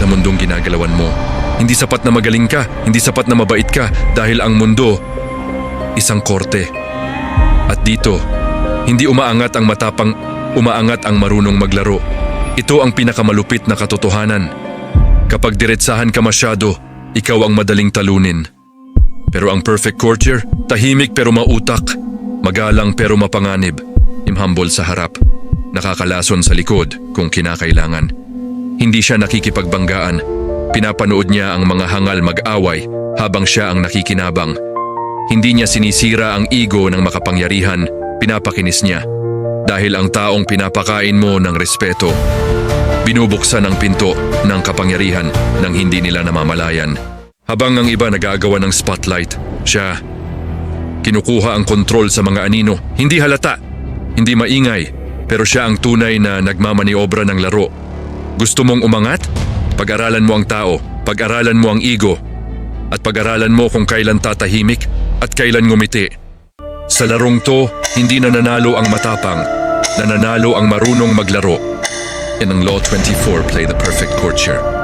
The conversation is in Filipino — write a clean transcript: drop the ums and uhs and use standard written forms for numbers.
na mundong ginagalawan mo. Hindi sapat na magaling ka, hindi sapat na mabait ka dahil ang mundo, isang korte. At dito, hindi umaangat ang matapang, umaangat ang marunong maglaro. Ito ang pinakamalupit na katotohanan. Kapag diretsahan ka masyado, ikaw ang madaling talunin. Pero ang perfect courtier, tahimik pero mautak, magalang pero mapanganib, humble sa harap, nakakalason sa likod kung kinakailangan. Hindi siya nakikipagbanggaan, pinapanood niya ang mga hangal mag-away habang siya ang nakikinabang. Hindi niya sinisira ang ego ng makapangyarihan, pinapakinis niya. Dahil ang taong pinapakain mo ng respeto, binubuksan ang pinto ng kapangyarihan nang hindi nila namamalayan. Habang ang iba nag-aagawa ng spotlight, siya kinukuha ang kontrol sa mga anino. Hindi halata, hindi maingay, pero siya ang tunay na nagmamaniobra ng laro. Gusto mong umangat? Pag-aralan mo ang tao, pag-aralan mo ang ego, at pag-aralan mo kung kailan tatahimik at kailan ngumiti. Sa larong to, hindi nananalo ang matapang, nananalo ang marunong maglaro. In ang Law 24, play the perfect courtier.